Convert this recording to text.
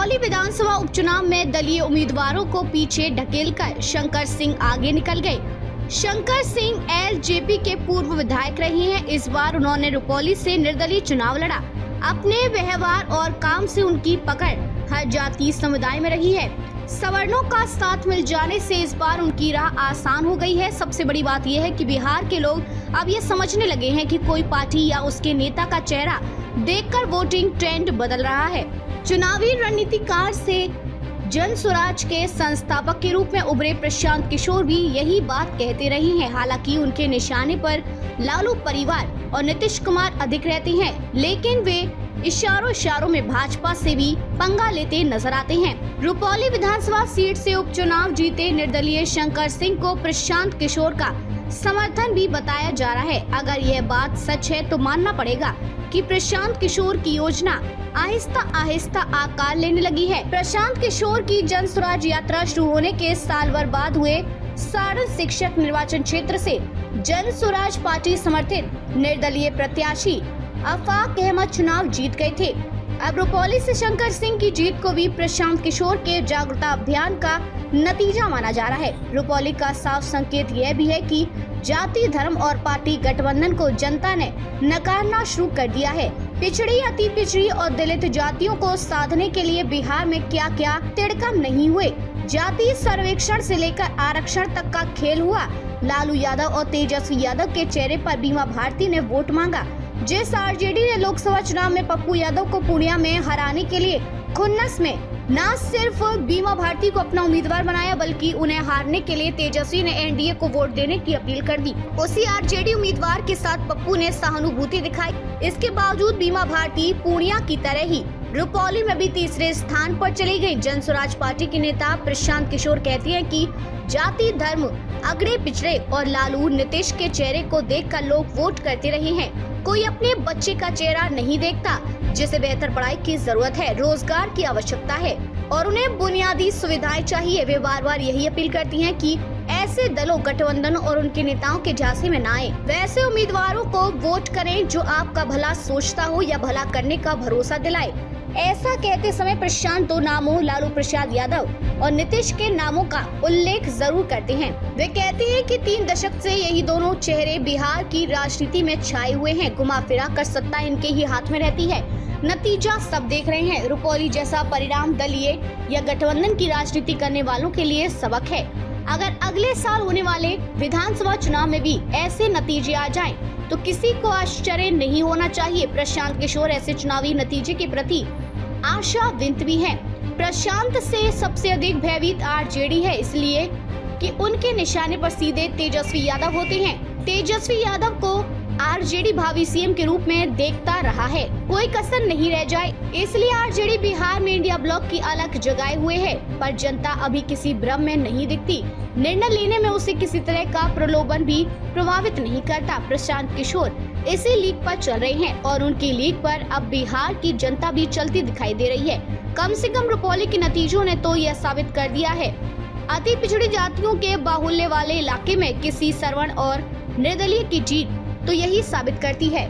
रुपौली विधानसभा उपचुनाव में दलीय उम्मीदवारों को पीछे ढकेलकर शंकर सिंह आगे निकल गए। शंकर सिंह एलजेपी के पूर्व विधायक रहे हैं। इस बार उन्होंने रुपौली से निर्दलीय चुनाव लड़ा। अपने व्यवहार और काम से उनकी पकड़ हर जाति समुदाय में रही है। सवर्णों का साथ मिल जाने से इस बार उनकी राह आसान हो गई है। सबसे बड़ी बात यह है कि बिहार के लोग अब ये समझने लगे हैं कि कोई पार्टी या उसके नेता का चेहरा देखकर वोटिंग ट्रेंड बदल रहा है। चुनावी रणनीतिकार से जन स्वराज के संस्थापक के रूप में उभरे प्रशांत किशोर भी यही बात कहते रहे हैं। हालांकि उनके निशाने पर लालू परिवार और नीतीश कुमार अधिक रहते हैं, लेकिन वे इशारों में भाजपा से भी पंगा लेते नजर आते हैं। रुपौली विधानसभा सीट से उपचुनाव जीते निर्दलीय शंकर सिंह को प्रशांत किशोर का समर्थन भी बताया जा रहा है। अगर यह बात सच है तो मानना पड़ेगा कि प्रशांत किशोर की योजना आहिस्ता आहिस्ता आकार लेने लगी है। प्रशांत किशोर की जन स्वराज यात्रा शुरू होने के साल भर बाद हुए सारण शिक्षक निर्वाचन क्षेत्र से जन स्वराज पार्टी समर्थित निर्दलीय प्रत्याशी आफाक अहमद चुनाव जीत गए थे। अब रुपौली से शंकर सिंह की जीत को भी प्रशांत किशोर के जागरूकता अभियान का नतीजा माना जा रहा है। रुपौली का साफ संकेत यह भी है कि जाति, धर्म और पार्टी गठबंधन को जनता ने नकारना शुरू कर दिया है। पिछड़ी, अति पिछड़ी और दलित जातियों को साधने के लिए बिहार में क्या क्या तिड़कम नहीं हुए। जाति सर्वेक्षण से लेकर आरक्षण तक का खेल हुआ। लालू यादव और तेजस्वी यादव के चेहरे पर बीमा भारती ने वोट मांगा। जिस आरजेडी ने लोकसभा चुनाव में पप्पू यादव को पूर्णिया में हराने के लिए खुन्नस में न सिर्फ बीमा भारती को अपना उम्मीदवार बनाया, बल्कि उन्हें हारने के लिए तेजस्वी ने एनडीए को वोट देने की अपील कर दी। उसी आरजेडी उम्मीदवार के साथ पप्पू ने सहानुभूति दिखाई। इसके बावजूद बीमा भारती पूर्णिया की तरह ही रुपौली में भी तीसरे स्थान पर चली गई। जन स्वराज पार्टी के नेता प्रशांत किशोर कहते हैं कि जाति, धर्म, अगड़े पिछड़े और लालू नीतीश के चेहरे को देखकर लोग वोट करते रहे हैं। कोई अपने बच्चे का चेहरा नहीं देखता, जिसे बेहतर पढ़ाई की जरूरत है, रोजगार की आवश्यकता है और उन्हें बुनियादी सुविधाएं चाहिए। वे बार बार यही अपील करती हैं कि ऐसे दलों, गठबंधन और उनके नेताओं के झांसे में न आए। वैसे उम्मीदवारों को वोट करें जो आपका भला सोचता हो या भला करने का भरोसा दिलाए। ऐसा कहते समय प्रशांत दो नामों लालू प्रसाद यादव और नीतीश के नामों का उल्लेख जरूर करते हैं। वे कहते हैं कि 3 दशक से यही दोनों चेहरे बिहार की राजनीति में छाए हुए हैं। घुमा फिरा कर सत्ता इनके ही हाथ में रहती है। नतीजा सब देख रहे हैं। रुपौली जैसा परिणाम दलीय या गठबंधन की राजनीति करने वालों के लिए सबक है। अगर अगले साल होने वाले विधानसभा चुनाव में भी ऐसे नतीजे आ जाएं, तो किसी को आश्चर्य नहीं होना चाहिए। प्रशांत किशोर ऐसे चुनावी नतीजे के प्रति आशाविंत भी हैं। प्रशांत से सबसे अधिक भयभीत आरजेडी है, इसलिए कि उनके निशाने पर सीधे तेजस्वी यादव होते हैं। तेजस्वी यादव को आरजेडी भावी सीएम के रूप में देखता रहा है। कोई कसर नहीं रह जाए, इसलिए आरजेडी बिहार में इंडिया ब्लॉक की अलग जगाए हुए है। पर जनता अभी किसी भ्रम में नहीं दिखती। निर्णय लेने में उसे किसी तरह का प्रलोभन भी प्रभावित नहीं करता। प्रशांत किशोर इसी लीग पर चल रहे हैं और उनकी लीग पर अब बिहार की जनता भी चलती दिखाई दे रही है। कम से कम रुपौली के नतीजों ने तो यह साबित कर दिया है। अति पिछड़ी जातियों के बाहुल्य वाले इलाके में किसी सवर्ण और निर्दलीय की जीत तो यही साबित करती है।